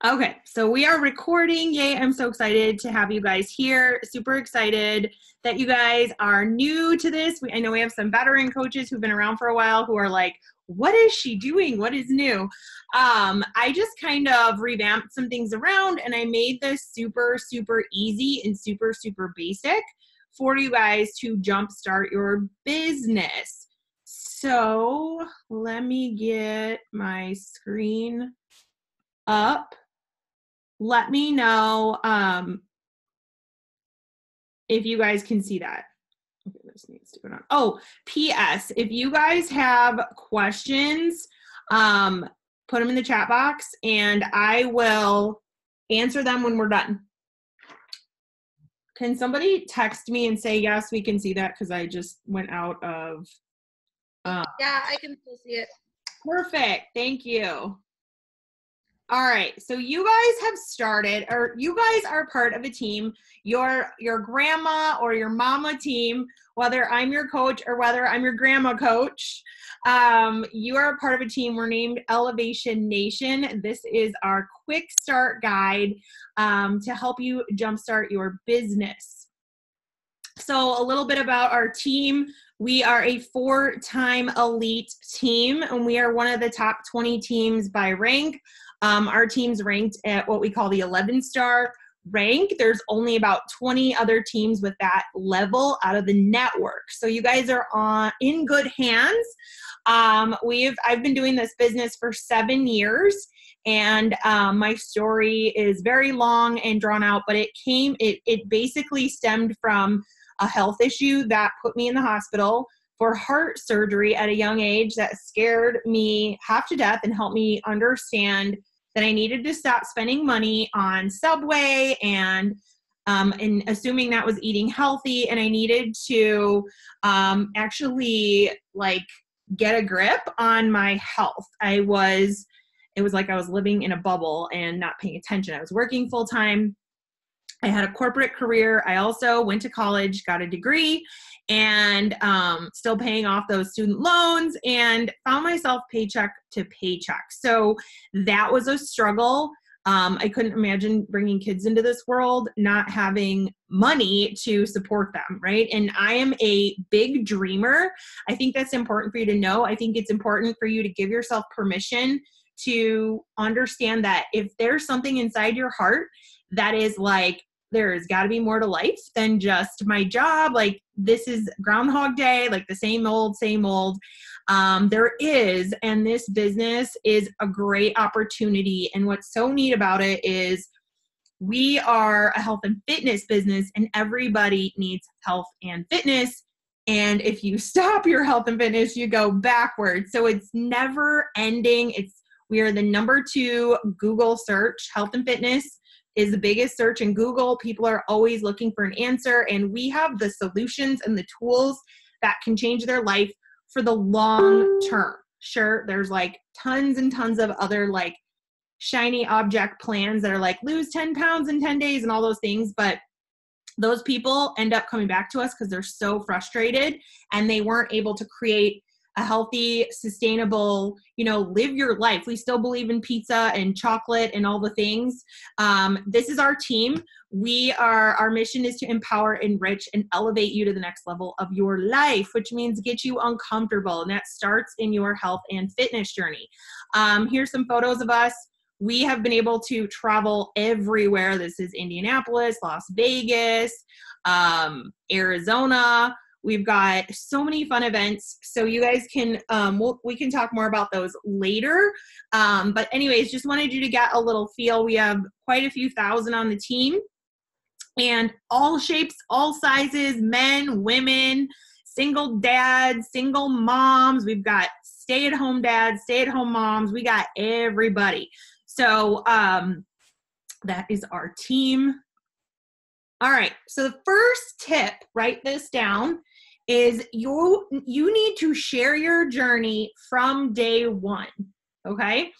Okay, so we are recording. Yay, I'm so excited to have you guys here. Super excited that you guys are new to this. I know we have some veteran coaches who've been around for a while who are like, what is she doing? What is new? I just kind of revamped some things around and I made this super, super easy and super, super basic for you guys to jumpstart your business. So let me get my screen up. Let me know if you guys can see that. Okay, this needs to go down. Oh, P.S. If you guys have questions, put them in the chat box and I will answer them when we're done. Can somebody text me and say, yes, we can see that? Because I just went out of. Yeah, I can still see it. Perfect. Thank you. All right, so you guys have started, or you guys are part of a team, your grandma or your mama team, whether I'm your coach or whether I'm your grandma coach, you are a part of a team. We're named Elevation Nation. This is our quick start guide to help you jumpstart your business. So a little bit about our team. We are a 4-time elite team, and we are one of the top 20 teams by rank. Our team's ranked at what we call the 11-star rank. There's only about 20 other teams with that level out of the network. So you guys are in good hands. I've been doing this business for 7 years, and my story is very long and drawn out, but it basically stemmed from a health issue that put me in the hospital for heart surgery at a young age that scared me half to death and helped me understand that I needed to stop spending money on Subway and assuming that was eating healthy, and I needed to actually get a grip on my health. It was like I was living in a bubble and not paying attention. I was working full time. I had a corporate career. I also went to college, got a degree, and still paying off those student loans, and found myself paycheck to paycheck. So that was a struggle. I couldn't imagine bringing kids into this world, not having money to support them, right? And I am a big dreamer. I think that's important for you to know. I think it's important for you to give yourself permission to understand that if there's something inside your heart that is like, there's got to be more to life than just my job. Like, this is Groundhog Day, like the same old. There is, and this business is a great opportunity. And what's so neat about it is we are a health and fitness business, and everybody needs health and fitness. And if you stop your health and fitness, you go backwards. So it's never ending. We are the #2 Google search. Health and fitness is the biggest search in Google. People are always looking for an answer, and we have the solutions and the tools that can change their life for the long term. Sure, there's tons and tons of other shiny object plans that are lose 10 pounds in 10 days and all those things, but those people end up coming back to us because they're so frustrated and they weren't able to create a healthy, sustainable, live your life. We still believe in pizza and chocolate and all the things. This is our team. Our mission is to empower, enrich, and elevate you to the next level of your life, which means get you uncomfortable. And that starts in your health and fitness journey. Here's some photos of us. We have been able to travel everywhere. This is Indianapolis, Las Vegas, Arizona. We've got so many fun events, so you guys can, we can talk more about those later. But anyways, just wanted you to get a little feel. We have quite a few thousand on the team, and all shapes, all sizes, men, women, single dads, single moms. We've got stay-at-home dads, stay-at-home moms. We got everybody. So that is our team. All right, so the first tip, write this down, is you need to share your journey from day one, okay?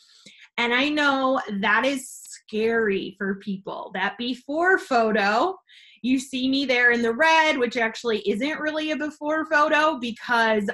And I know that is scary for people. That before photo, you see me there in the red, which actually isn't really a before photo because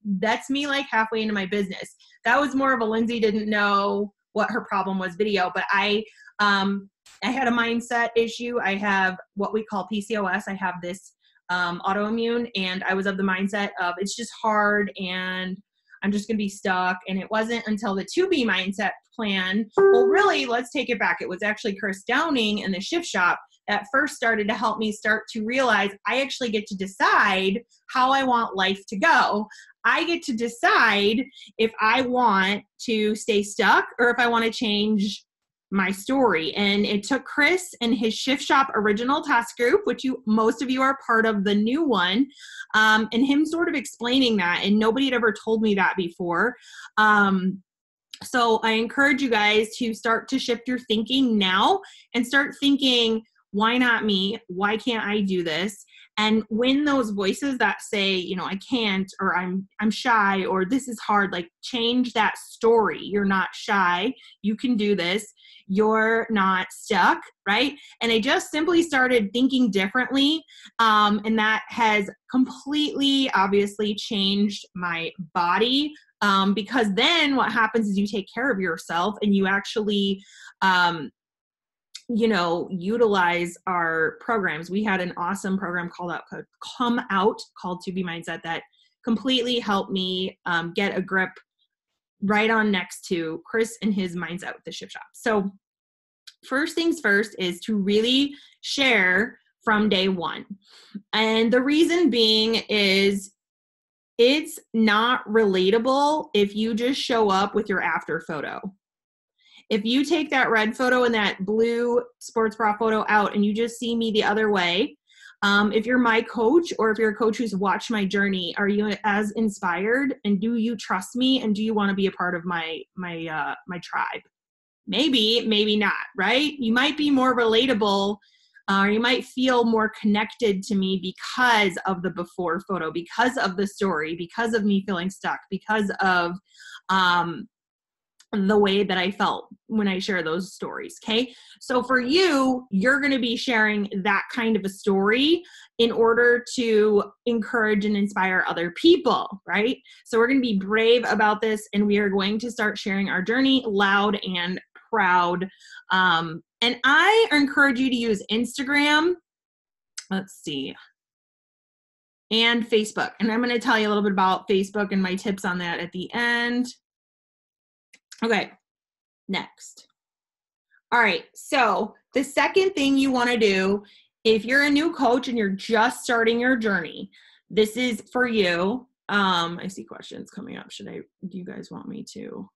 that's me halfway into my business. That was more of a Lindsay didn't know what her problem was video, but I had a mindset issue. I have what we call PCOS. I have this autoimmune, and I was of the mindset of it's just hard and I'm just going to be stuck. And it wasn't until the 2B mindset plan, well, really, let's take it back. It was actually Chris Downing and the Shift Shop that first started to help me start to realize I actually get to decide how I want life to go. I get to decide if I want to stay stuck or if I want to change my story. And it took Chris and his Shift Shop original task group, which most of you are part of the new one, and him sort of explaining that. And nobody had ever told me that before. So I encourage you guys to start to shift your thinking now and start thinking, why not me? Why can't I do this? And when those voices that say, you know, I can't, or I'm shy, or this is hard, like change that story. You're not shy. You can do this. You're not stuck, right? And I just simply started thinking differently. And that has completely, obviously, changed my body. Because then what happens is you take care of yourself and you actually, utilize our programs. We had an awesome program called Come Out called 2B Mindset that completely helped me get a grip right on next to Chris and his Mindset with the Shift Shop. So first things first is to really share from day one. And the reason being is it's not relatable if you just show up with your after photo. If you take that red photo and that blue sports bra photo out and you just see me the other way, if you're my coach or if you're a coach who's watched my journey, are you as inspired and do you trust me and do you want to be a part of my tribe? Maybe, maybe not, right? You might be more relatable or you might feel more connected to me because of the before photo, because of the story, because of me feeling stuck, because of the way that I felt when I share those stories. Okay. So for you, you're going to be sharing that kind of a story in order to encourage and inspire other people, right? So we're going to be brave about this and we are going to start sharing our journey loud and proud. And I encourage you to use Instagram. Let's see. And Facebook. And I'm going to tell you a little bit about Facebook and my tips on that at the end. Okay, next. All right, so the second thing you want to do, if you're a new coach and you're just starting your journey, this is for you. I see questions coming up. Do you guys want me to?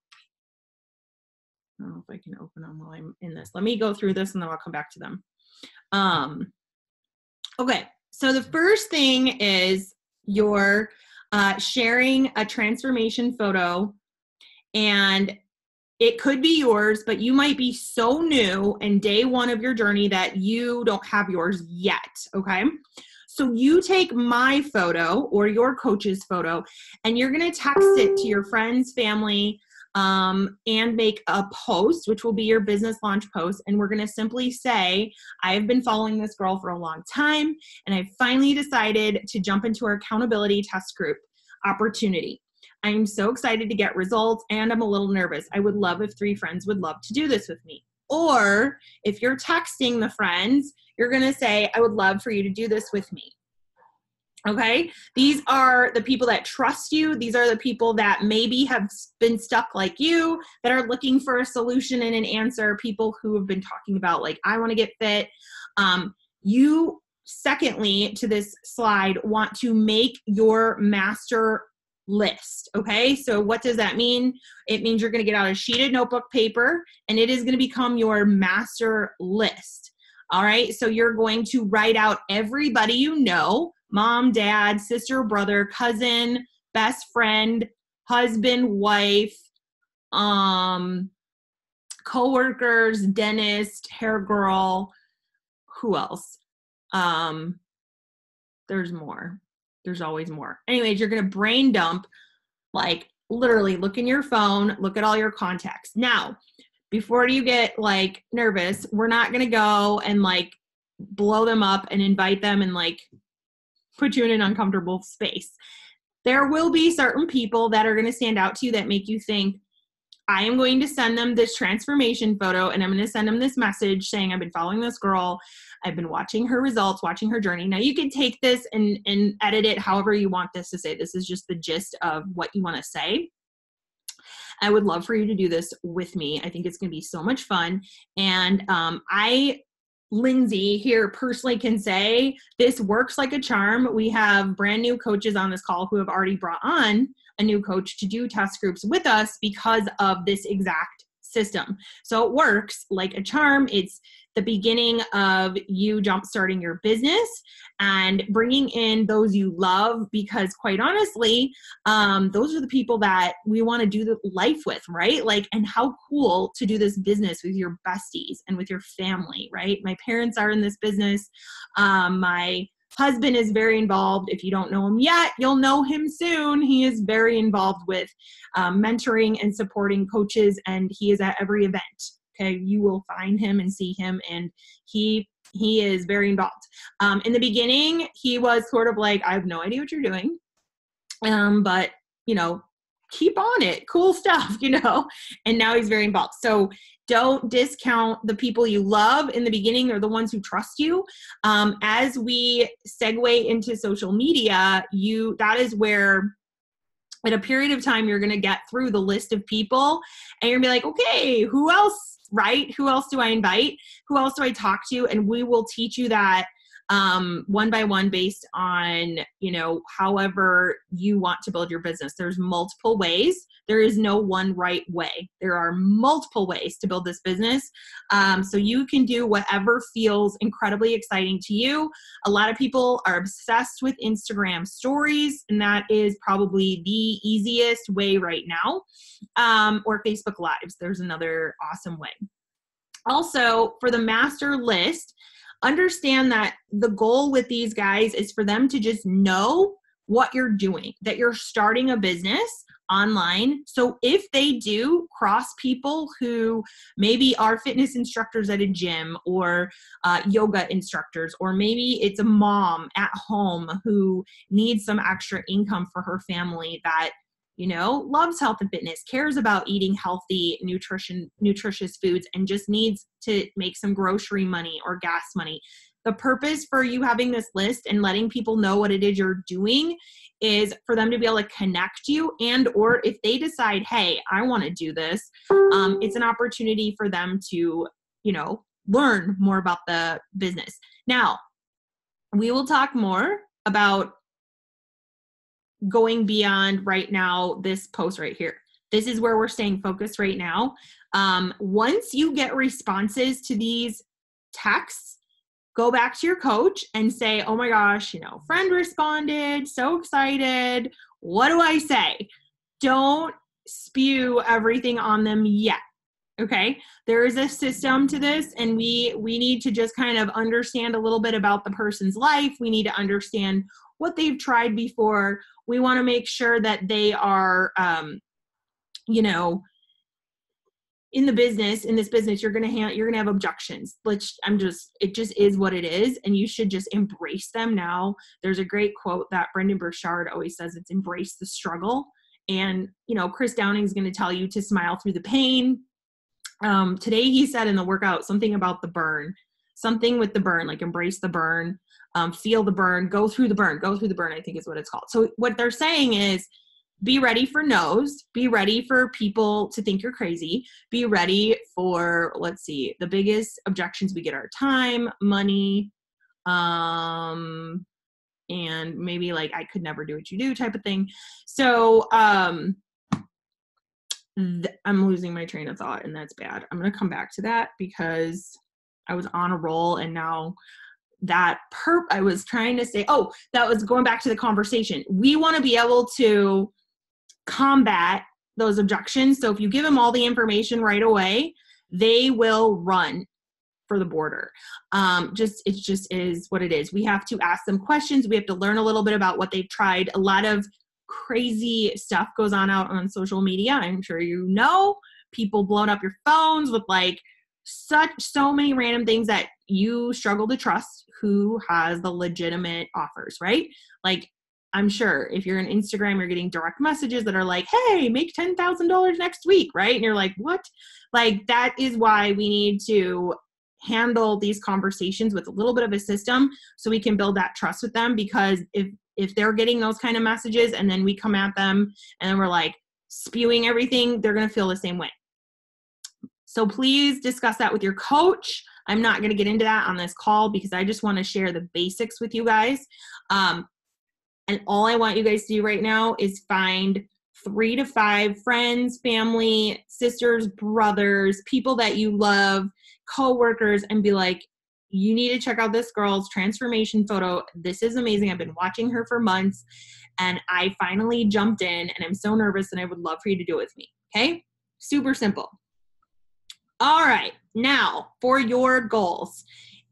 I don't know if I can open them while I'm in this. Let me go through this and then I'll come back to them. Okay, so the first thing is you're sharing a transformation photo, and it could be yours, but you might be so new in day one of your journey that you don't have yours yet, okay? So you take my photo or your coach's photo, and you're going to text it to your friends, family, and make a post, which will be your business launch post. And we're going to simply say, I've been following this girl for a long time, and I finally decided to jump into her accountability test group opportunity. I'm so excited to get results and I'm a little nervous. I would love if 3 friends would love to do this with me. Or if you're texting the friends, you're going to say, I would love for you to do this with me. Okay. These are the people that trust you. These are the people that maybe have been stuck like you, that are looking for a solution and an answer. People who have been talking about, like, I want to get fit. You, secondly, to this slide, want to make your master list. Okay. So what does that mean? It means you're going to get out a sheeted notebook paper and it is going to become your master list. All right. So you're going to write out everybody you know, mom, dad, sister, brother, cousin, best friend, husband, wife, coworkers, dentist, hair girl, who else? There's more. There's always more. Anyways, you're going to brain dump, like literally look in your phone, look at all your contacts. Now, before you get like nervous, we're not going to go and like blow them up and invite them and like put you in an uncomfortable space. There will be certain people that are going to stand out to you that make you think, I am going to send them this transformation photo, and I'm going to send them this message saying, I've been following this girl. I've been watching her results, watching her journey. Now you can take this and edit it however you want this to say. This is just the gist of what you want to say. I would love for you to do this with me. I think it's going to be so much fun. And Lindsay here personally can say this works like a charm. We have brand new coaches on this call who have already brought on a new coach to do test groups with us because of this exact system. So it works like a charm. It's the beginning of you jumpstarting your business and bringing in those you love, because quite honestly, those are the people that we want to do the life with, right? Like, and how cool to do this business with your besties and with your family, right? My parents are in this business. My husband is very involved. If you don't know him yet, you'll know him soon. He is very involved with mentoring and supporting coaches, and he is at every event. Okay, you will find him and see him, and he is very involved. In the beginning, he was sort of like, I have no idea what you're doing, but keep on it, cool stuff, and now he's very involved. So don't discount the people you love in the beginning, or the ones who trust you. As we segue into social media, that is where at a period of time, you're going to get through the list of people and you're going to be like, okay, who else, right? Who else do I invite? Who else do I talk to? And we will teach you that one by one based on, however you want to build your business. There's multiple ways. There is no one right way. There are multiple ways to build this business. So you can do whatever feels incredibly exciting to you. A lot of people are obsessed with Instagram stories, and that is probably the easiest way right now. Or Facebook Lives. There's another awesome way. Also, for the master list, understand that the goal with these guys is for them to just know what you're doing, that you're starting a business online. So if they do cross people who maybe are fitness instructors at a gym, or yoga instructors, or maybe it's a mom at home who needs some extra income for her family that loves health and fitness, cares about eating healthy, nutritious foods, and just needs to make some grocery money or gas money. The purpose for you having this list and letting people know what it is you're doing is for them to be able to connect you, and or if they decide, hey, I want to do this, it's an opportunity for them to, learn more about the business. Now, we will talk more about going beyond right now, this post right here. This is where we're staying focused right now. Once you get responses to these texts, go back to your coach and say, oh my gosh, friend responded, so excited. What do I say? Don't spew everything on them yet. Okay. There is a system to this, and we need to just kind of understand a little bit about the person's life. We need to understand what they've tried before. We want to make sure that they are, in this business, you're going to have objections, which it just is what it is. And you should just embrace them now. There's a great quote that Brendan Burchard always says, it's embrace the struggle. And, Chris Downing is going to tell you to smile through the pain. Today he said in the workout, something about the burn, something with the burn, like embrace the burn, feel the burn, go through the burn, I think is what it's called. So what they're saying is, be ready for no's, be ready for people to think you're crazy, be ready for, the biggest objections we get are time, money, and maybe like, I could never do what you do type of thing. So, I'm losing my train of thought, and that's bad. I'm going to come back to that because I was on a roll, and now I was trying to say, that was going back to the conversation. We want to be able to combat those objections. So if you give them all the information right away, they will run for the border. It just is what it is. We have to ask them questions. We have to learn a little bit about what they've tried. A lot of crazy stuff goes out on social media. I'm sure people blowing up your phones with so many random things that you struggle to trust who has the legitimate offers, right? Like, I'm sure if you're on Instagram, you're getting direct messages that are like, hey, make $10,000 next week, right? And you're like, what? Like, that is why we need to handle these conversations with a little bit of a system so we can build that trust with them. Because if they're getting those kind of messages and then we come at them and then we're like spewing everything, they're going to feel the same way. So please discuss that with your coach. I'm not going to get into that on this call because I just want to share the basics with you guys. And all I want you guys to do right now is find 3 to 5 friends, family, sisters, brothers, people that you love, coworkers, and be like, you need to check out this girl's transformation photo. This is amazing. I've been watching her for months and I finally jumped in and I'm so nervous and I would love for you to do it with me. Okay? Super simple. All right. Now for your goals.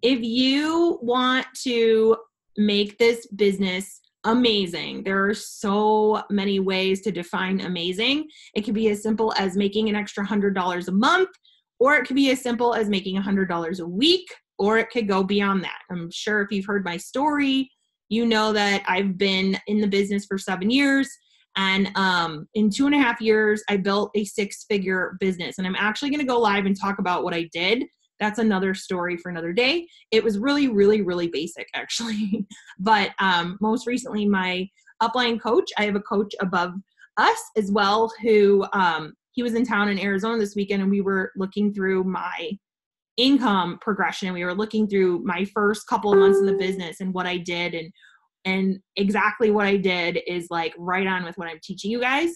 If you want to make this business amazing, there are so many ways to define amazing. It could be as simple as making an extra $100 a month, or it could be as simple as making $100 a week, or it could go beyond that. I'm sure if you've heard my story, you know that I've been in the business for 7 years. And in 2.5 years, I built a 6-figure business. And I'm actually going to go live and talk about what I did. That's another story for another day. It was really, really, really basic, actually. But most recently, my upline coach, I have a coach above us as well, who he was in town in Arizona this weekend, and we were looking through my income progression. We were looking through my first couple of months in the business and what I did, and exactly what I did is like right on with what I'm teaching you guys.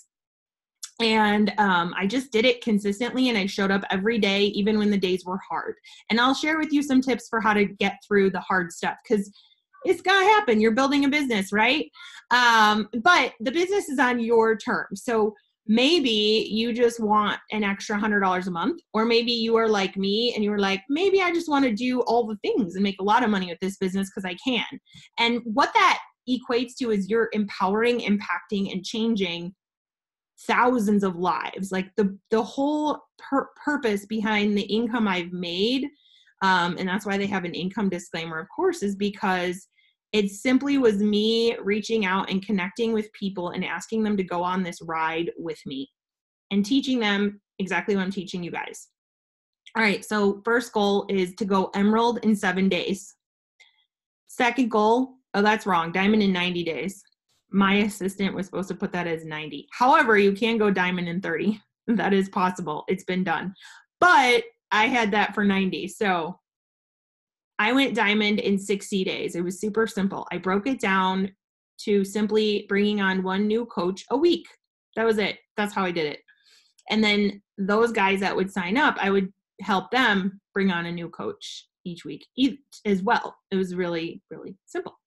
And I just did it consistently, and I showed up every day, even when the days were hard. And I'll share with you some tips for how to get through the hard stuff, because it's going to happen. You're building a business, right? But the business is on your terms. So maybe you just want an extra $100 a month, or maybe you are like me and you were like, maybe I just want to do all the things and make a lot of money with this business because I can. And what that equates to is you're empowering, impacting, and changing thousands of lives. Like the whole purpose behind the income I've made, and that's why they have an income disclaimer, of course, is because it simply was me reaching out and connecting with people and asking them to go on this ride with me and teaching them exactly what I'm teaching you guys. All right, so first goal is to go emerald in 7 days. Second goal, oh, that's wrong, diamond in 90 days. My assistant was supposed to put that as 90. However, you can go diamond in 30. That is possible. It's been done. But I had that for 90. So I went diamond in 60 days. It was super simple. I broke it down to simply bringing on 1 new coach a week. That was it. That's how I did it. And then those guys that would sign up, I would help them bring on a new coach each week as well. It was really, really simple.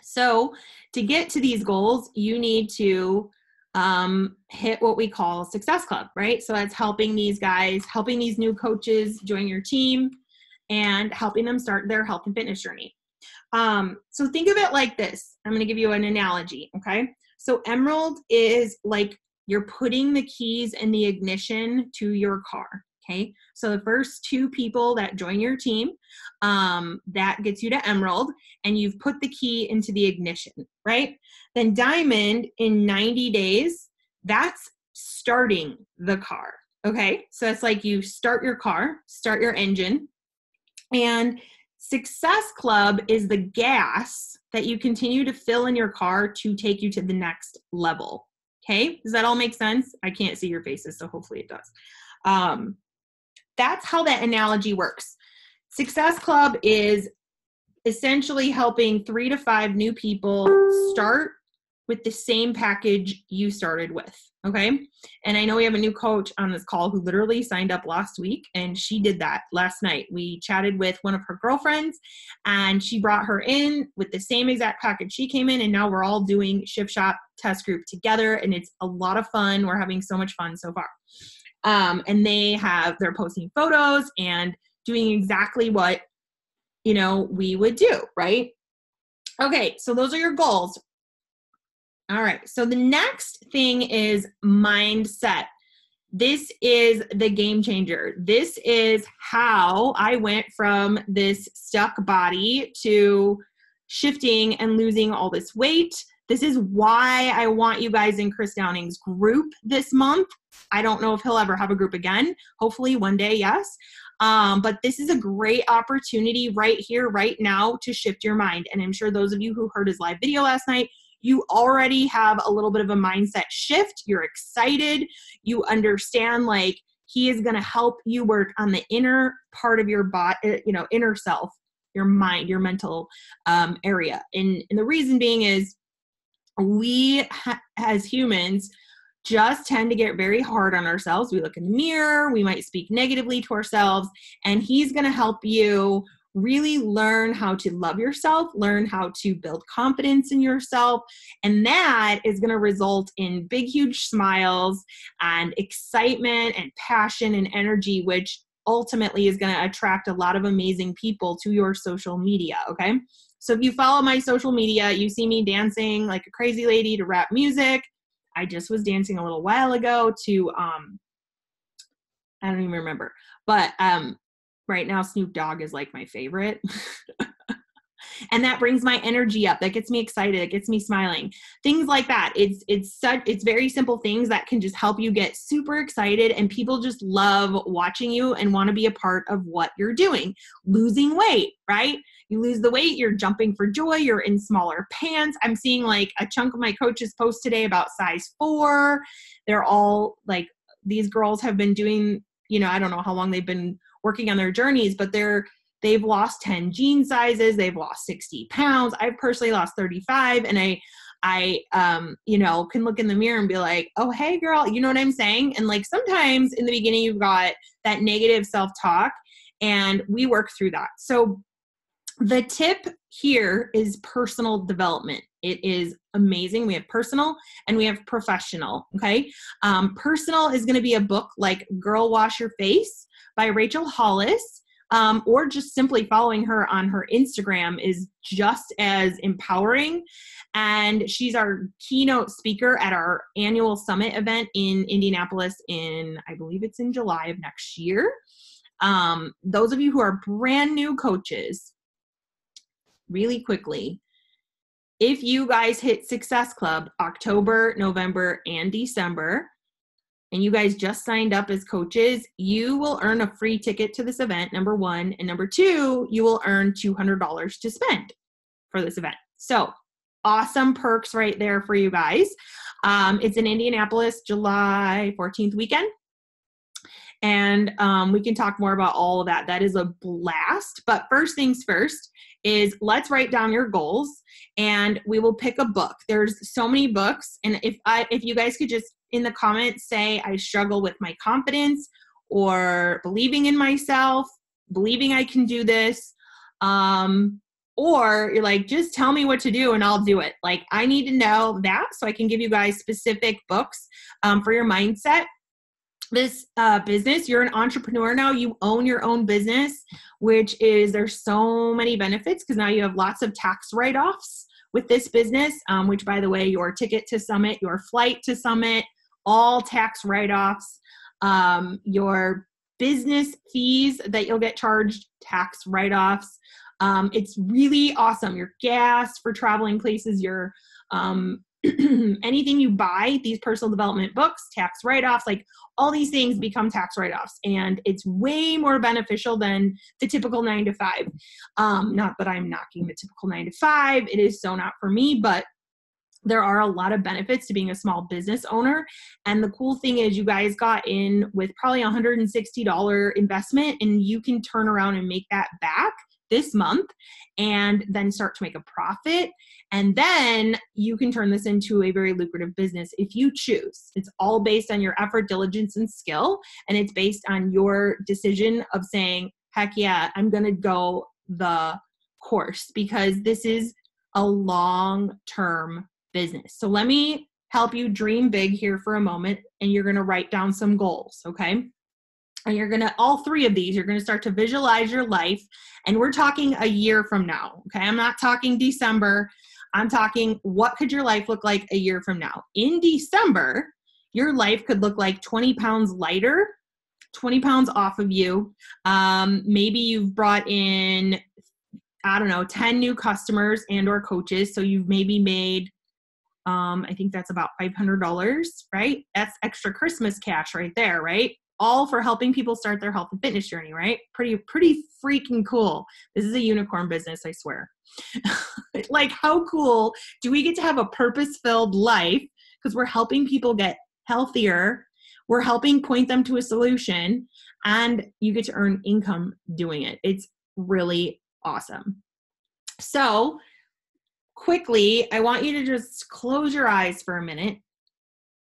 So to get to these goals, you need to hit what we call Success Club, right? So that's helping these guys, helping these new coaches join your team and helping them start their health and fitness journey. So think of it like this. I'm going to give you an analogy, okay? So emerald is like you're putting the keys in the ignition to your car, okay? So the first 2 people that join your team, that gets you to emerald, and you've put the key into the ignition, right? Then diamond in 90 days, that's starting the car, okay? So it's like you start your car, start your engine, and Success Club is the gas that you continue to fill in your car to take you to the next level, okay? Does that all make sense? I can't see your faces, so hopefully it does. That's how that analogy works. Success Club is essentially helping 3 to 5 new people start with the same package you started with, okay? And I know we have a new coach on this call who literally signed up last week, and she did that last night. We chatted with one of her girlfriends, and she brought her in with the same exact package she came in, and now we're all doing Shift Shop test group together, and it's a lot of fun. We're having so much fun so far. And they're posting photos and doing exactly what, we would do, right? Okay, so those are your goals. All right, so the next thing is mindset. This is the game changer. This is how I went from this stuck body to shifting and losing all this weight This is why I want you guys in Chris Downing's group this month. I don't know if he'll ever have a group again. Hopefully one day, yes. But this is a great opportunity right here, right now to shift your mind. And I'm sure those of you who heard his live video last night, you already have a little bit of a mindset shift. You're excited. You understand like he is going to help you work on the inner part of your body, inner self, your mind, your mental area. And the reason being is we as humans just tend to get very hard on ourselves. We look in the mirror, we might speak negatively to ourselves, and he's going to help you really learn how to love yourself, learn how to build confidence in yourself. And that is going to result in big, huge smiles and excitement and passion and energy, which ultimately is going to attract a lot of amazing people to your social media. Okay. So if you follow my social media, you see me dancing like a crazy lady to rap music. I just was dancing a little while ago to, I don't even remember, but right now Snoop Dogg is like my favorite. And that brings my energy up. That gets me excited. It gets me smiling. Things like that. It's very simple things that can just help you get super excited, and people just love watching you and want to be a part of what you're doing. Losing weight, right? You lose the weight, you're jumping for joy, you're in smaller pants. I'm seeing like a chunk of my coaches post today about size 4. They're all like, these girls have been doing, I don't know how long they've been working on their journeys, but they've lost 10 jean sizes. They've lost 60 pounds. I've personally lost 35. And I can look in the mirror and be like, oh, hey girl, you know what I'm saying? And like, sometimes in the beginning, you've got that negative self-talk, and we work through that. So the tip here is personal development. It is amazing. We have personal and we have professional. Okay. Personal is going to be a book like Girl Wash Your Face by Rachel Hollis. Or just simply following her on her Instagram is just as empowering. And she's our keynote speaker at our annual summit event in Indianapolis I believe it's in July of next year. Those of you who are brand new coaches, really quickly, if you guys hit Success Club October, November, and December, and you guys just signed up as coaches, you will earn a free ticket to this event, number 1. And number 2, you will earn $200 to spend for this event. So awesome perks right there for you guys. It's in Indianapolis, July 14th weekend. And we can talk more about all of that. That is a blast. But first things first is let's write down your goals, and we will pick a book. There's so many books. And if you guys could just in the comments say, I struggle with my confidence, or believing in myself, believing I can do this. Or you're like, just tell me what to do and I'll do it. Like, I need to know that so I can give you guys specific books for your mindset. This business, you're an entrepreneur now, you own your own business, which is, there's so many benefits because now you have lots of tax write-offs with this business, which by the way, your ticket to Summit, your flight to Summit, all tax write-offs, your business fees that you'll get charged, tax write-offs. It's really awesome. Your gas for traveling places, your anything you buy, these personal development books, tax write-offs, like all these things become tax write-offs, and it's way more beneficial than the typical 9 to 5. Not that I'm knocking the typical 9 to 5. It is so not for me, but there are a lot of benefits to being a small business owner. And the cool thing is you guys got in with probably $160 investment, and you can turn around and make that back this month and then start to make a profit. And then you can turn this into a very lucrative business if you choose. It's all based on your effort, diligence, and skill. And it's based on your decision of saying, heck yeah, I'm going to go the course, because this is a long-term business. So let me help you dream big here for a moment, and you're going to write down some goals, okay? And you're going to, all 3 of these, you're going to start to visualize your life. And we're talking a year from now, okay? I'm not talking December. I'm talking, what could your life look like a year from now? In December, your life could look like 20 pounds lighter, 20 pounds off of you. Maybe you've brought in, I don't know, 10 new customers and or coaches. So you've maybe made I think that's about $500, right? That's extra Christmas cash right there, right? All for helping people start their health and fitness journey, right? Pretty freaking cool. This is a unicorn business, I swear. Like, how cool do we get to have a purpose-filled life because we're helping people get healthier, we're helping point them to a solution, and you get to earn income doing it. It's really awesome. So quickly, I want you to just close your eyes for a minute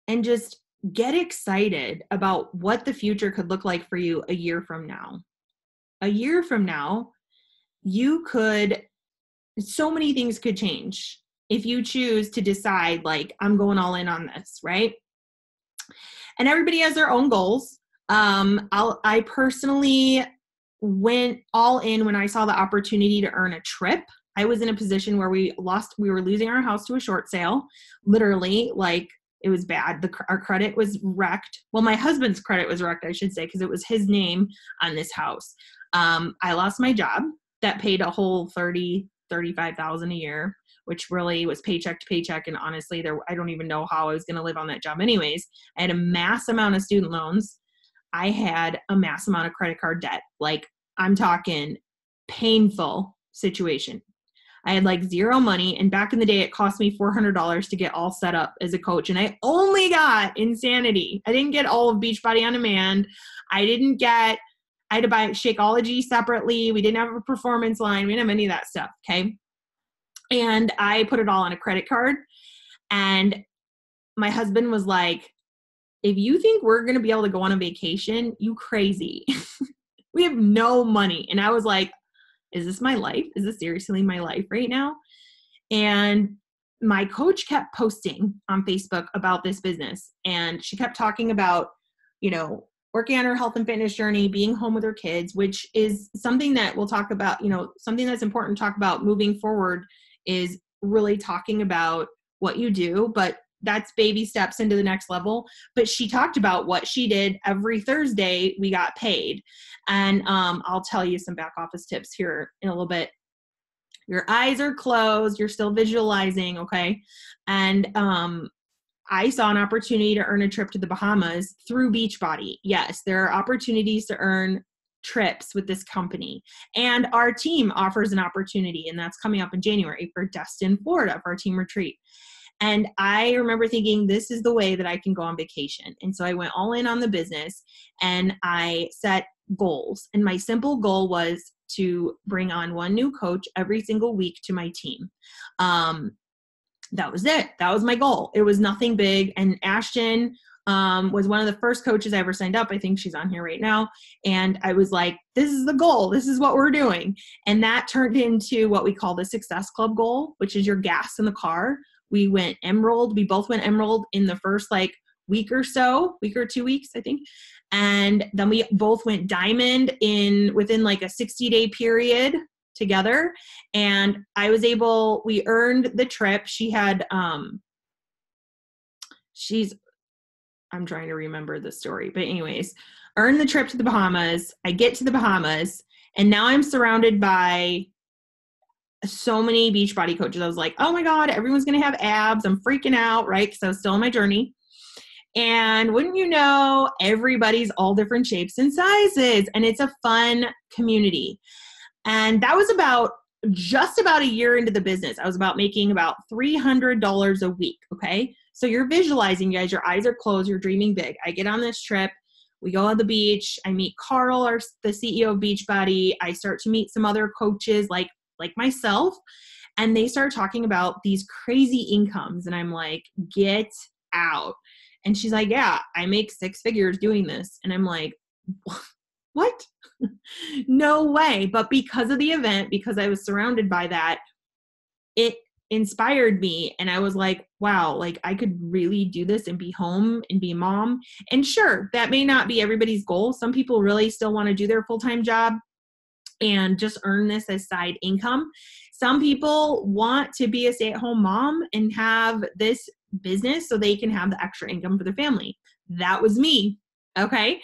and just get excited about what the future could look like for you a year from now. A year from now, so many things could change if you choose to decide, like, I'm going all in on this, right? And everybody has their own goals. I personally went all in when I saw the opportunity to earn a trip. I was in a position where we were losing our house to a short sale. Literally, like, it was bad. Our credit was wrecked. Well, my husband's credit was wrecked, I should say, because it was his name on this house. I lost my job that paid a whole $35,000 a year, which really was paycheck to paycheck. And honestly, I don't even know how I was going to live on that job anyways. I had a mass amount of student loans. I had a mass amount of credit card debt. Like, I'm talking painful situation. I had like zero money. And back in the day, it cost me $400 to get all set up as a coach. And I only got Insanity. I didn't get all of Beachbody On Demand. I had to buy Shakeology separately. We didn't have a performance line. We didn't have any of that stuff. Okay. And I put it all on a credit card. And my husband was like, if you think we're going to be able to go on a vacation, you crazy. We have no money. And I was like, is this my life? Is this seriously my life right now? And my coach kept posting on Facebook about this business. And she kept talking about, working on her health and fitness journey, being home with her kids, which is something that we'll talk about, something that's important to talk about moving forward is really talking about what you do, but that's baby steps into the next level. But she talked about what she did every Thursday. We got paid. And I'll tell you some back office tips here in a little bit. Your eyes are closed. You're still visualizing. Okay. And I saw an opportunity to earn a trip to the Bahamas through Beachbody. Yes, there are opportunities to earn trips with this company. And our team offers an opportunity, and that's coming up in January for Destin, Florida, for our team retreat. And I remember thinking, this is the way that I can go on vacation. And so I went all in on the business and I set goals. And my simple goal was to bring on one new coach every single week to my team. That was it. That was my goal. It was nothing big. And Ashton was one of the first coaches I ever signed up. I think she's on here right now. And I was like, this is the goal. This is what we're doing. And that turned into what we call the Success Club goal, which is your gas in the car. We went Emerald. We both went Emerald in the first week or 2 weeks, I think. And then we both went Diamond within a 60-day period together. And we earned the trip. She had, I'm trying to remember the story, but anyways, earned the trip to the Bahamas. I get to the Bahamas and now I'm surrounded by so many Beachbody coaches. I was like, oh my God, everyone's going to have abs. I'm freaking out, right? Because I was still on my journey. And wouldn't you know, everybody's all different shapes and sizes. And it's a fun community. And that was just about a year into the business. I was making about $300 a week. Okay. So you're visualizing, guys, your eyes are closed. You're dreaming big. I get on this trip. We go on the beach. I meet Carl, the CEO of Beachbody. I start to meet some other coaches like myself. And they start talking about these crazy incomes. And I'm like, get out. And she's like, yeah, I make 6 figures doing this. And I'm like, what? No way. But because of the event, because I was surrounded by that, it inspired me. And I was like, wow, I could really do this and be home and be a mom. And sure, that may not be everybody's goal. Some people really still want to do their full-time job and just earn this as side income. Some people want to be a stay-at-home mom and have this business so they can have the extra income for their family. That was me. Okay.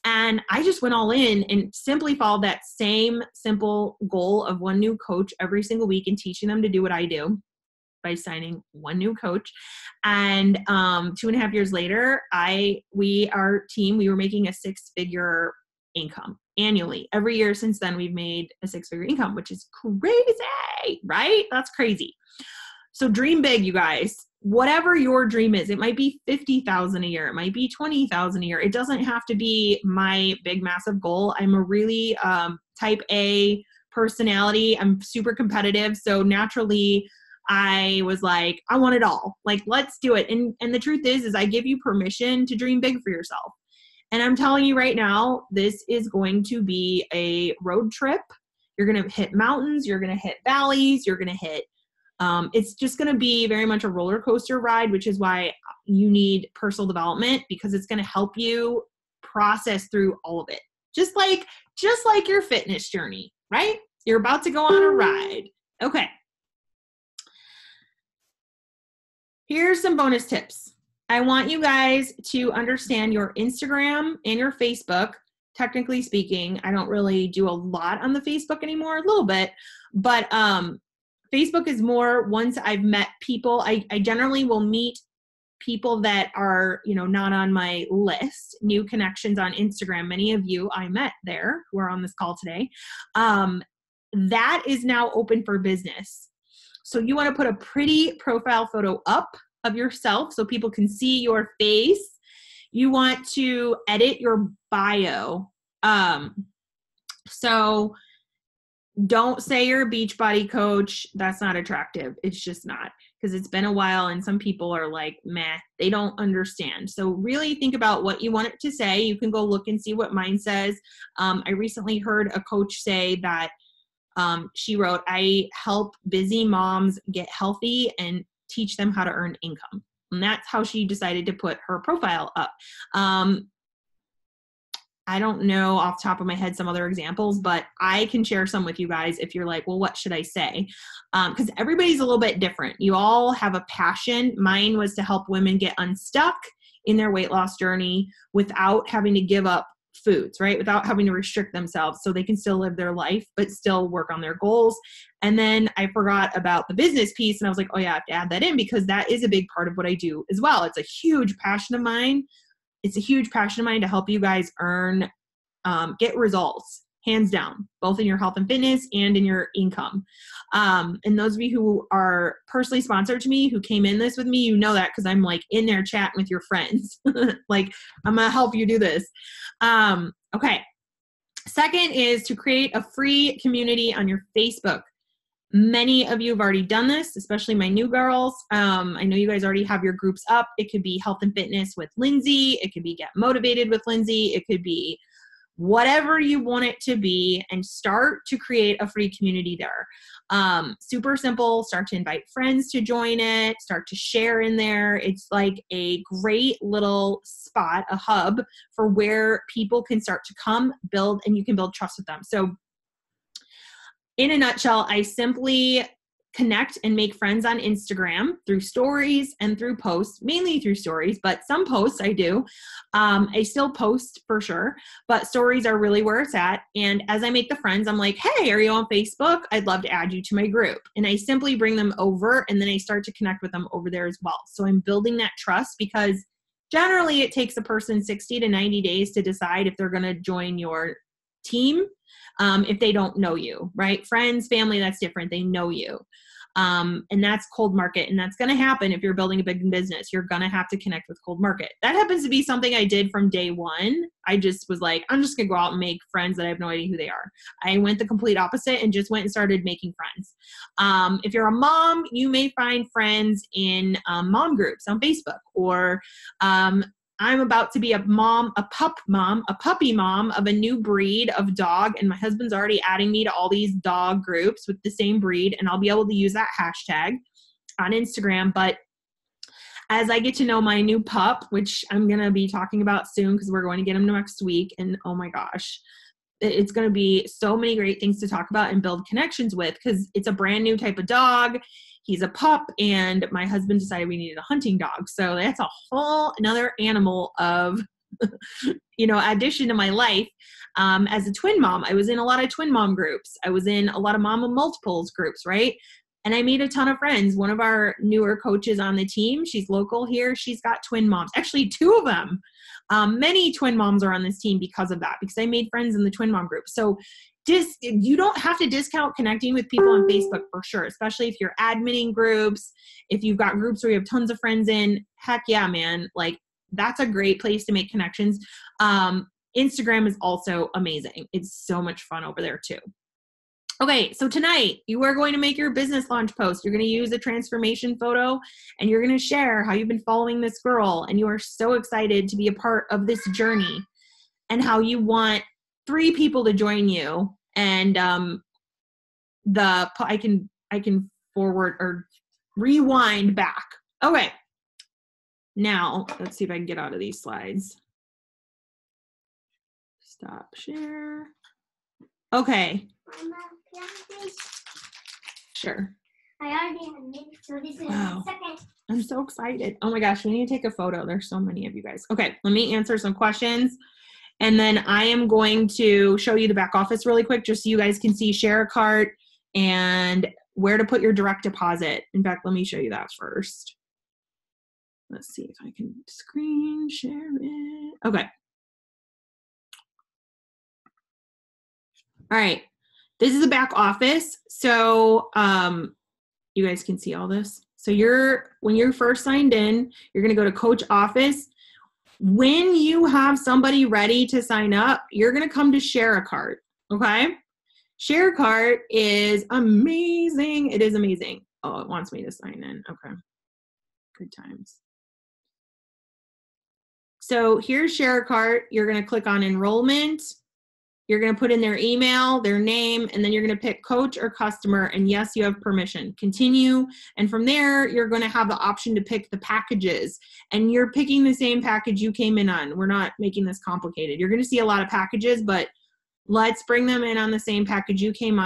And I just went all in and simply followed that same simple goal of one new coach every single week and teaching them to do what I do. by signing one new coach. And 2.5 years later, our team, we were making a 6-figure income annually. Every year since then, we've made a 6-figure income, which is crazy, right? That's crazy. So dream big, you guys. Whatever your dream is, it might be 50,000 a year. It might be 20,000 a year. It doesn't have to be my big, massive goal. I'm a really type A personality. I'm super competitive. So naturally, I was like, I want it all. Like, let's do it. And the truth is I give you permission to dream big for yourself. And I'm telling you right now, this is going to be a road trip. You're going to hit mountains. You're going to hit valleys. You're going to hit it's just going to be very much a roller coaster ride, which is why you need personal development, because it's going to help you process through all of it. Just like your fitness journey, right? You're about to go on a ride. Okay. Here's some bonus tips. I want you guys to understand your Instagram and your Facebook. Technically speaking, I don't really do a lot on the Facebook anymore, a little bit, but Facebook is more once I've met people. I generally will meet people that are, not on my list, new connections on Instagram. Many of you I met there who are on this call today. That is now open for business. So you want to put a pretty profile photo up of yourself so people can see your face. You want to edit your bio. So don't say you're a Beachbody coach. That's not attractive. It's just not, because it's been a while and some people are like, meh, they don't understand. So really think about what you want it to say. You can go look and see what mine says. I recently heard a coach say that she wrote, I help busy moms get healthy and teach them how to earn income. And that's how she decided to put her profile up. I don't know off the top of my head some other examples, but I can share some with you guys if you're like, well, what should I say? Because everybody's a little bit different. You all have a passion. Mine was to help women get unstuck in their weight loss journey without having to give up foods, right? Without having to restrict themselves so they can still live their life, but still work on their goals. And then I forgot about the business piece and I was like, oh yeah, I have to add that in because that is a big part of what I do as well. It's a huge passion of mine. It's a huge passion of mine to help you guys earn, get results, hands down, both in your health and fitness and in your income. And those of you who are personally sponsored to me, who came in this with me, you know that because I'm like in there chatting with your friends. Like, I'm going to help you do this. Okay. Second is to create a free community on your Facebook. Many of you have already done this, especially my new girls. I know you guys already have your groups up. It could be health and fitness with Lindsay. It could be get motivated with Lindsay. It could be whatever you want it to be, and start to create a free community there. Super simple. Start to invite friends to join it. Start to share in there. It's like a great little spot, a hub for where people can start to come build, and you can build trust with them. So in a nutshell, I simply connect and make friends on Instagram through stories and through posts, mainly through stories, but some posts I do. I still post for sure, but stories are really where it's at. And as I make the friends, I'm like, hey, are you on Facebook? I'd love to add you to my group. And I simply bring them over, and then I start to connect with them over there as well. So I'm building that trust, because generally it takes a person 60 to 90 days to decide if they're going to join your team. If they don't know you, right? Friends, family, that's different. They know you. And that's cold market. And that's going to happen if you're building a big business. You're going to have to connect with cold market. That happens to be something I did from day one. I just was like, I'm just going to go out and make friends that I have no idea who they are. I went the complete opposite and just went and started making friends. If you're a mom, you may find friends in mom groups on Facebook, or I'm about to be a puppy mom of a new breed of dog. And my husband's already adding me to all these dog groups with the same breed. And I'll be able to use that hashtag on Instagram. But as I get to know my new pup, which I'm going to be talking about soon because we're going to get him next week. And oh my gosh, it's going to be so many great things to talk about and build connections with, because it's a brand new type of dog. He's a pup, and my husband decided we needed a hunting dog. So that's a whole another animal of, addition to my life. As a twin mom, I was in a lot of twin mom groups. I was in a lot of mom of multiples groups, right? And I made a ton of friends. One of our newer coaches on the team, she's local here. She's got twin moms, actually 2 of them. Many twin moms are on this team because of that, because I made friends in the twin mom group. So you don't have to discount connecting with people on Facebook for sure, especially if you're adminning groups, if you've got groups where you have tons of friends in. Heck yeah, man. Like, that's a great place to make connections. Instagram is also amazing. It's so much fun over there too. Okay, so tonight you are going to make your business launch post. You're going to use a transformation photo and you're going to share how you've been following this girl and you are so excited to be a part of this journey and how you want 3 people to join you. And I can forward or rewind back. Okay, now let's see if I can get out of these slides. Stop share. Okay. Mama, can I please? Sure. I already have made, so this is Wow. the second. I'm so excited. Oh my gosh, we need to take a photo. There's so many of you guys. Okay, let me answer some questions. And then I am going to show you the back office really quick, just so you guys can see share a cart and where to put your direct deposit. In fact, let me show you that first. Let's see if I can screen share it. Okay. All right. This is the back office. So you guys can see all this. So when you're first signed in, you're going to go to Coach Office. When you have somebody ready to sign up, you're going to come to Share a Cart. Okay? Share a Cart is amazing. It is amazing. Oh, it wants me to sign in. Okay. Good times. So here's Share a Cart. You're going to click on enrollment. You're going to put in their email, their name, and then you're going to pick coach or customer. And yes, you have permission. Continue. And from there, you're going to have the option to pick the packages. And you're picking the same package you came in on. We're not making this complicated. You're going to see a lot of packages, but let's bring them in on the same package you came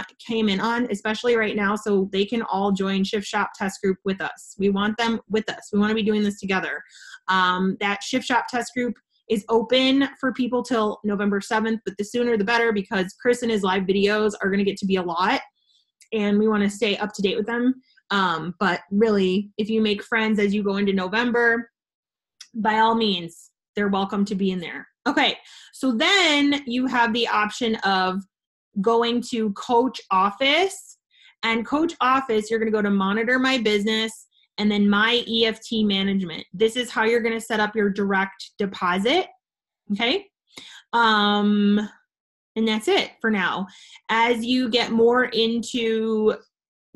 in on, especially right now, so they can all join Shift Shop Test Group with us. We want them with us. We want to be doing this together. That Shift Shop Test Group is open for people till November 7th, but the sooner the better, because Chris and his live videos are going to get to be a lot and we want to stay up to date with them. But really, if you make friends as you go into November, by all means, they're welcome to be in there. Okay, so then you have the option of going to Coach Office, and Coach Office, you're going to go to Monitor My Business and then My EFT Management. This is how you're going to set up your direct deposit. Okay. And that's it for now. As you get more into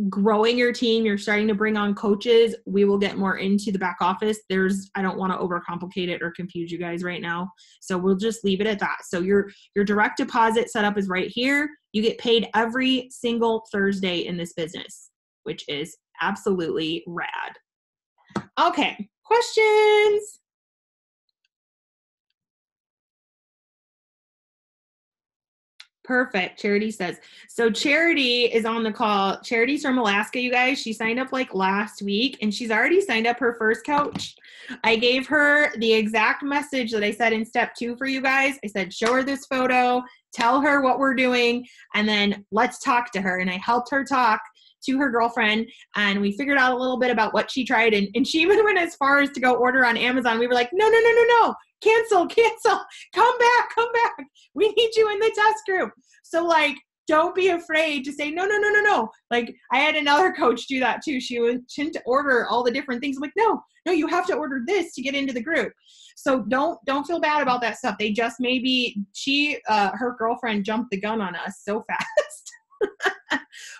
growing your team, you're starting to bring on coaches, we will get more into the back office. I don't want to overcomplicate it or confuse you guys right now. So we'll just leave it at that. So your direct deposit setup is right here. You get paid every single Thursday in this business, which is absolutely rad. Okay, questions? Perfect. Charity says. So Charity is on the call. Charity's from Alaska, you guys. She signed up like last week and she's already signed up her first coach. I gave her the exact message that I said in step 2 for you guys. I said, show her this photo, tell her what we're doing, and then let's talk to her. And I helped her talk to her girlfriend and we figured out a little bit about what she tried. And she even went as far as to go order on Amazon. We were like, no. Cancel, come back. We need you in the test group. So like, don't be afraid to say, no. Like I had another coach do that too. She went to order all the different things. I'm like, no, you have to order this to get into the group. So don't feel bad about that stuff. They just her girlfriend jumped the gun on us so fast.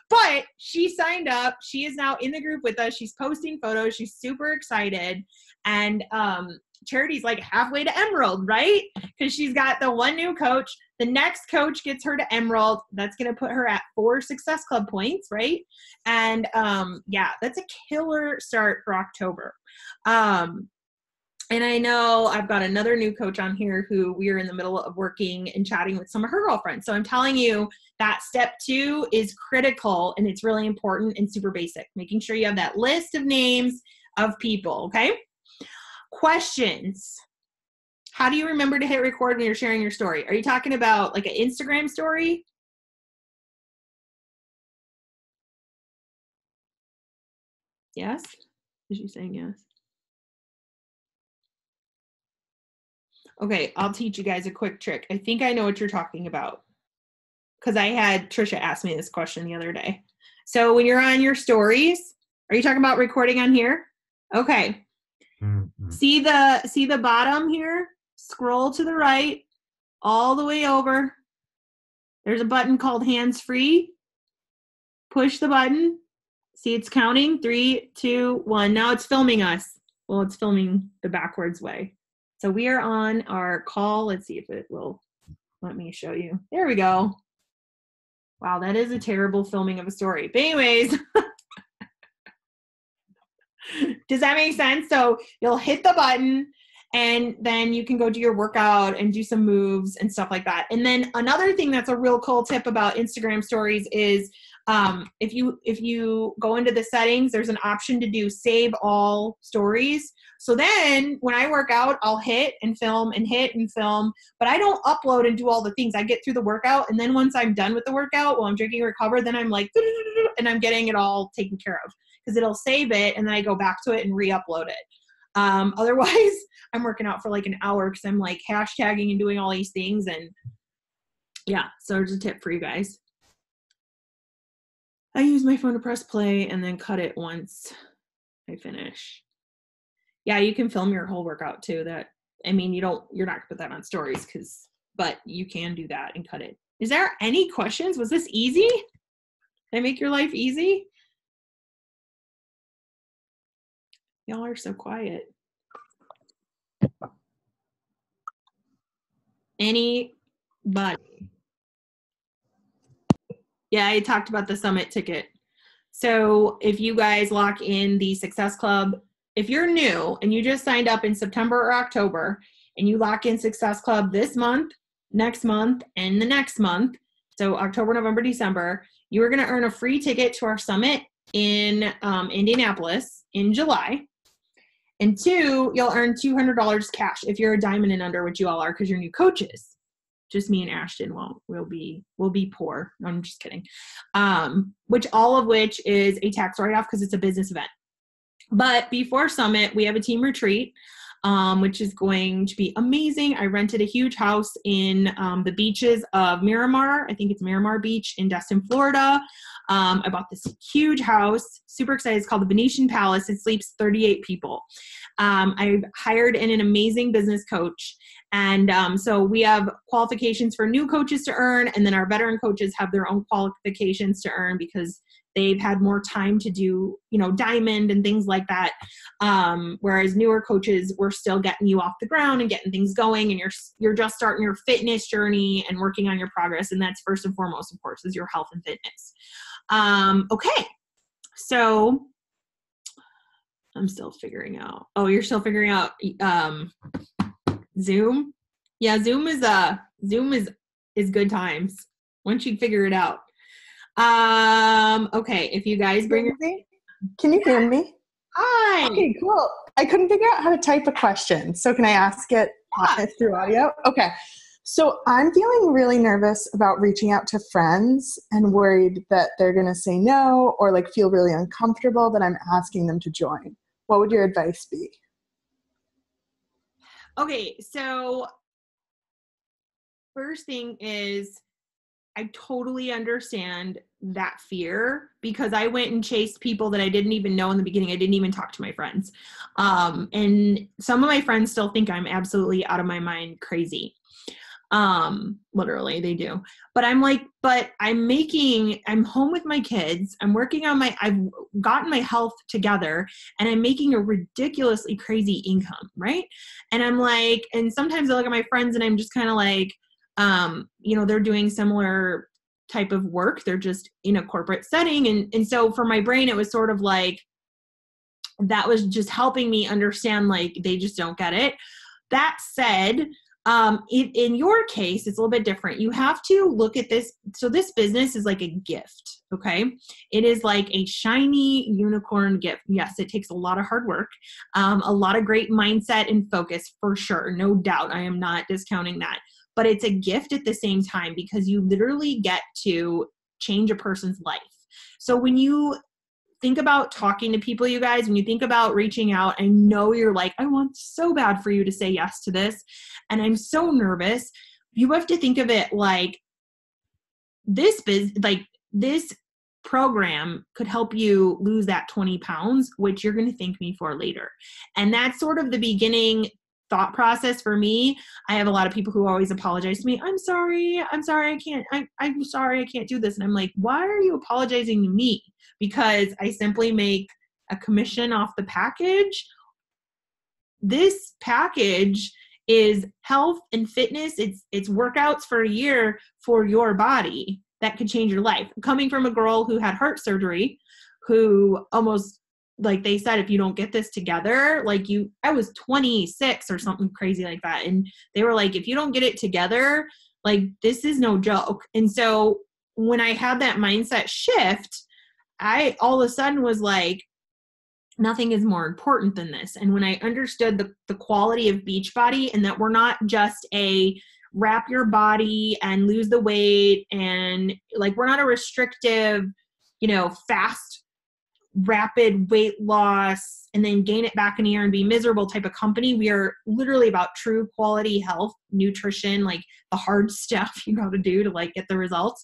But she signed up. She is now in the group with us. She's posting photos. She's super excited. And Charity's like halfway to Emerald, right? Because she's got the one new coach. The next coach gets her to Emerald. That's going to put her at 4 Success Club points, right? And yeah, that's a killer start for October. And I know I've got another new coach on here who we are in the middle of working and chatting with some of her girlfriends. So I'm telling you that step 2 is critical and it's really important and super basic. Making sure you have that list of names of people, okay? Questions. How do you remember to hit record when you're sharing your story? Are you talking about like an Instagram story? Yes? Is she saying yes? Okay, I'll teach you guys a quick trick. I think I know what you're talking about because I had Trisha ask me this question the other day. So when you're on your stories, are you talking about recording on here? Okay. Mm-hmm. See the bottom here? Scroll to the right, all the way over. There's a button called hands free. Push the button. See, it's counting 3, 2, 1. Now it's filming us. Well, it's filming the backwards way. So we are on our call. Let's see if it will let me show you. There we go. Wow, that is a terrible filming of a story. But anyways, does that make sense? So you'll hit the button and then you can go do your workout and do some moves and stuff like that. And then another thing that's a real cool tip about Instagram stories is if you go into the settings, there's an option to do save all stories. So then when I work out, I'll hit and film and hit and film, but I don't upload and do all the things. I get through the workout. And then once I'm done with the workout, while I'm drinking Recover, then I'm like, and I'm getting it all taken care of because it'll save it. And then I go back to it and re-upload it. Otherwise I'm working out for like an hour because I'm like hashtagging and doing all these things. And yeah, so there's a tip for you guys. I use my phone to press play and then cut it once I finish. Yeah, you can film your whole workout too. You're not gonna put that on stories but you can do that and cut it. Is there any questions? Was this easy? Did I make your life easy? Y'all are so quiet. Anybody? Yeah, I talked about the summit ticket. So if you guys lock in the Success Club, if you're new and you just signed up in September or October and you lock in Success Club this month, next month, and the next month, so October, November, December, you are going to earn a free ticket to our summit in Indianapolis in July. And 2, you'll earn $200 cash if you're a diamond and under, which you all are because you're new coaches. Just me and Ashton we'll be poor. No, I'm just kidding. All of which is a tax write-off because it's a business event. But before Summit, we have a team retreat, which is going to be amazing. I rented a huge house in the beaches of Miramar. I think it's Miramar Beach in Destin, Florida. I bought this huge house, super excited. It's called the Venetian Palace. It sleeps 38 people. I've hired in an amazing business coach. And so we have qualifications for new coaches to earn, and then our veteran coaches have their own qualifications to earn because they've had more time to do, diamond and things like that. Whereas newer coaches, we're still getting you off the ground and getting things going, and you're just starting your fitness journey and working on your progress. And that's first and foremost, of course, is your health and fitness. Okay. So I'm still figuring out. Oh, you're still figuring out Zoom? Yeah, Zoom is good times once you figure it out. Okay, if you guys bring your... Can you hear me? Hi. Okay, cool. I couldn't figure out how to type a question, so can I ask it through audio? Okay. So I'm feeling really nervous about reaching out to friends and worried that they're going to say no or feel really uncomfortable that I'm asking them to join. What would your advice be? Okay, so first thing is I totally understand that fear because I went and chased people that I didn't even know in the beginning. I didn't even talk to my friends. And some of my friends still think I'm absolutely out of my mind crazy. Literally they do. But I'm home with my kids. I'm working on I've gotten my health together and I'm making a ridiculously crazy income. Right. And and sometimes I look at my friends and I'm just kind of they're doing similar type of work. They're just in a corporate setting. And so for my brain, it was sort of that was just helping me understand, they just don't get it. That said, in your case, it's a little bit different. You have to look at this. So this business is like a gift. Okay. It is like a shiny unicorn gift. Yes. It takes a lot of hard work, a lot of great mindset and focus for sure. No doubt. I am not discounting that, but it's a gift at the same time because you literally get to change a person's life. So when you think about talking to people, you guys, when you think about reaching out, I know you're like, I want so bad for you to say yes to this. And I'm so nervous. You have to think of it like this program could help you lose that 20 pounds, which you're going to thank me for later. And that's sort of the beginning thought process for me. I have a lot of people who always apologize to me. I'm sorry, I can't, I'm sorry, I can't do this. And I'm like, why are you apologizing to me? Because I simply make a commission off the package. This package is health and fitness. It's workouts for a year for your body that could change your life. Coming from a girl who had heart surgery, who almost, like they said, if you don't get this together, I was 26 or something crazy like that. And they were like, if you don't get it together, like, this is no joke. And so when I had that mindset shift, I all of a sudden was like, nothing is more important than this. And when I understood the quality of Beachbody, and that we're not just a wrap your body and lose the weight, and like, we're not a restrictive, fast, rapid weight loss and then gain it back in a year and be miserable type of company. We are literally about true quality health, nutrition, like the hard stuff you got to do to like get the results.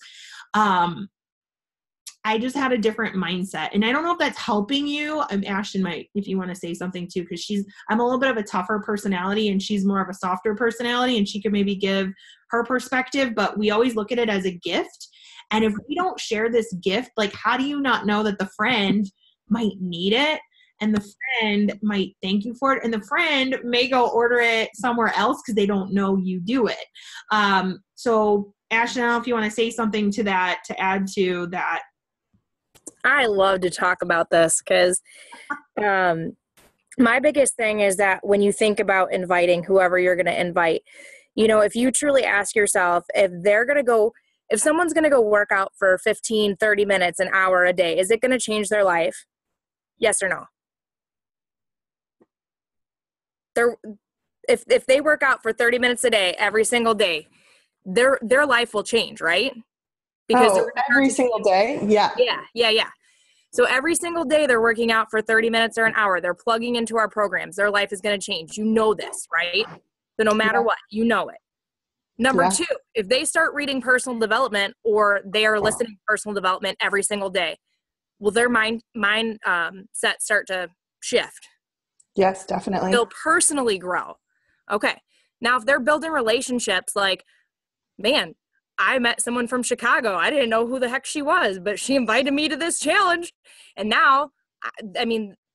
I just had a different mindset, and I don't know if that's helping you. Ashton might, if you want to say something too, because I'm a little bit of a tougher personality and she's more of a softer personality, and she could maybe give her perspective, but we always look at it as a gift. And if we don't share this gift, like, how do you not know that the friend might need it, and the friend might thank you for it, and the friend may go order it somewhere else because they don't know you do it. So Ashton, I don't know if you want to say something to that, to add to that. I love to talk about this because my biggest thing is that when you think about inviting whoever you're going to invite, if you truly ask yourself, if someone's going to go work out for 15, 30 minutes, an hour a day, is it going to change their life? Yes or no? If they work out for 30 minutes a day, every single day, their life will change, right? Because every single day? Yeah. Yeah. So every single day they're working out for 30 minutes or an hour. They're plugging into our programs. Their life is going to change. You know this, right? So no matter what, you know it. Number two, if they start reading personal development, or they are listening to personal development every single day, will their mind set start to shift? Yes, definitely. They'll personally grow. Okay. Now, if they're building relationships, like, man, I met someone from Chicago. I didn't know who the heck she was, but she invited me to this challenge. And now,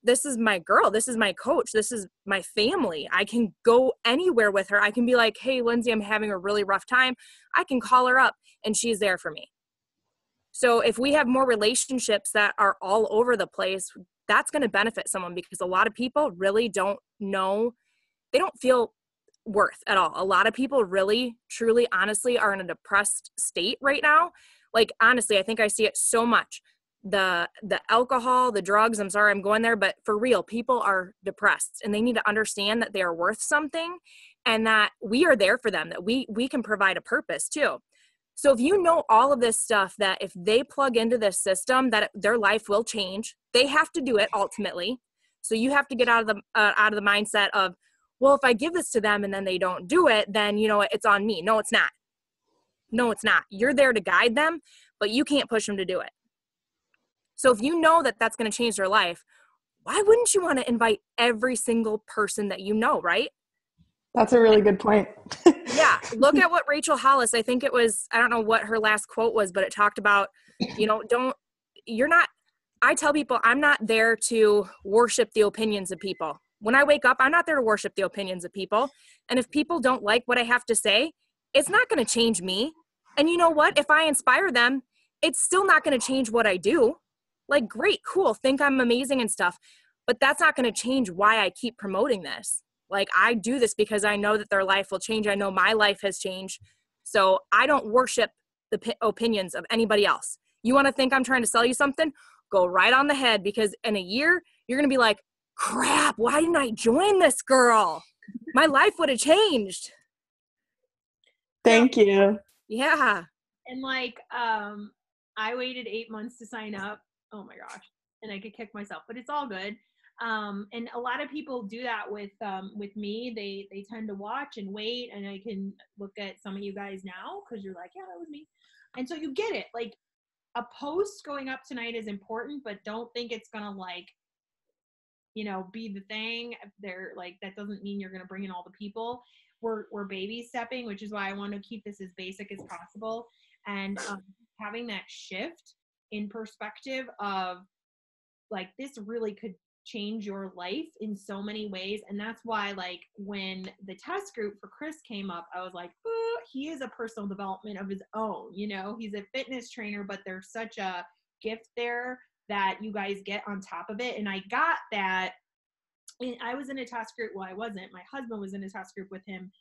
this is my girl. This is my coach. This is my family. I can go anywhere with her. I can be like, hey, Lindsay, I'm having a really rough time. I can call her up and she's there for me. So if we have more relationships that are all over the place, that's going to benefit someone, because a lot of people really don't know. They don't feel worth at all. A lot of people really, truly, honestly are in a depressed state right now. Like, honestly, I think I see it so much. The alcohol, the drugs, I'm sorry I'm going there, but for real, people are depressed, and they need to understand that they are worth something, and that we are there for them, that we can provide a purpose too. So if you know all of this stuff, that if they plug into this system, that their life will change, they have to do it ultimately. So you have to get out of the mindset of, well, if I give this to them and then they don't do it, then, it's on me. No, it's not. No, it's not. You're there to guide them, but you can't push them to do it. So if you know that that's going to change their life, why wouldn't you want to invite every single person that you know, right? That's a really good point. Yeah. Look at what Rachel Hollis, I think it was, I don't know what her last quote was, but it talked about, I tell people, I'm not there to worship the opinions of people. When I wake up, I'm not there to worship the opinions of people. And if people don't like what I have to say, it's not going to change me. And you know what? If I inspire them, it's still not going to change what I do. Like, great, cool, think I'm amazing and stuff. But that's not going to change why I keep promoting this. Like, I do this because I know that their life will change. I know my life has changed. So I don't worship the opinions of anybody else. You want to think I'm trying to sell you something? Go right on the head, because in a year, you're going to be like, crap, why didn't I join this girl? My life would have changed. Thank you. Yeah. And I waited 8 months to sign up. Oh my gosh. and I could kick myself, but it's all good. And a lot of people do that with me. They tend to watch and wait, and I can look at some of you guys now because you're like, yeah, that was me. And so you get it. Like, a post going up tonight is important, but don't think it's gonna like, you know, be the thing. They're like, that doesn't mean you're gonna bring in all the people. We're baby stepping, which is why I want to keep this as basic as possible. And having that shift in perspective of like, this really could change your life in so many ways. And that's why, like, when the test group for Chris came up, I was like, oh, he is a personal development of his own. You know, he's a fitness trainer, but there's such a gift there that you guys get on top of it. And I got that. And I was in a test group. Well, I wasn't. My husband was in a test group with him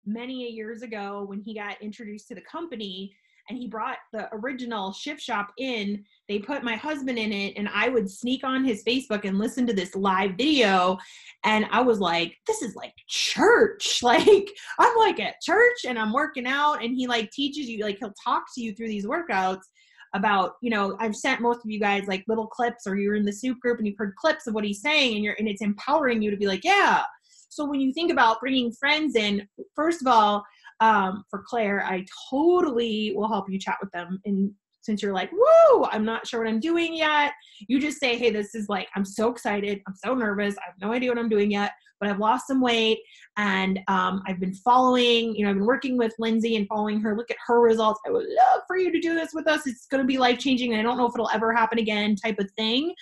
many years ago when he got introduced to the company, and he brought the original Shift Shop in. They put my husband in it, and I would sneak on his Facebook and listen to this live video. And I was like, this is like church. Like, I'm like at church and I'm working out, and he like teaches you, like he'll talk to you through these workouts about, you know, I've sent most of you guys like little clips, or you're in the soup group and you've heard clips of what he's saying, and it's empowering you to be like, yeah. So when you think about bringing friends in, first of all, for Claire, I totally will help you chat with them. And since you're like, woo, I'm not sure what I'm doing yet, you just say, hey, this is like, I'm so excited. I'm so nervous. I have no idea what I'm doing yet, but I've lost some weight. And I've been following, you know, I've been working with Lindsay and following her. Look at her results. I would love for you to do this with us. It's going to be life-changing. And I don't know if it'll ever happen again, type of thing.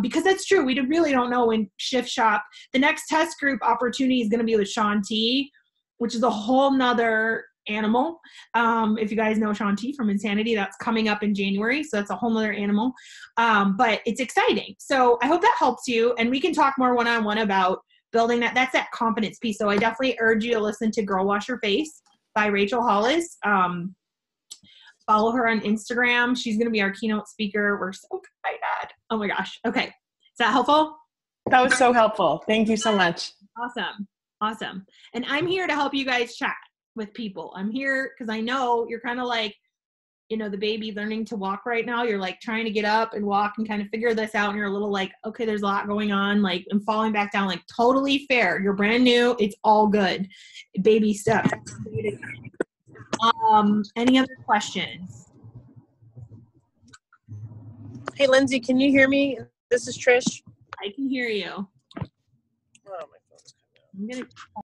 Because that's true. We really don't know in Shift Shop. The next test group opportunity is going to be with Shaun T, which is a whole nother animal. If you guys know Shaun T from Insanity, that's coming up in January. So that's a whole nother animal. But it's exciting. So I hope that helps you. And we can talk more one-on-one about building that. That's that confidence piece. So I definitely urge you to listen to Girl Wash Your Face by Rachel Hollis. Follow her on Instagram. She's going to be our keynote speaker. We're so excited. Oh my gosh. Okay. Is that helpful? That was so helpful. Thank you so much. Awesome. And I'm here to help you guys chat with people. I'm here because I know you're kind of like, you know, the baby learning to walk right now. You're like trying to get up and walk and kind of figure this out. And you're a little like, okay, there's a lot going on. Like, I'm falling back down, like totally fair. You're brand new. It's all good. Baby steps. Any other questions? Hey, Lindsay, can you hear me? This is Trish. I can hear you. Oh, my phone's coming out. I'm going to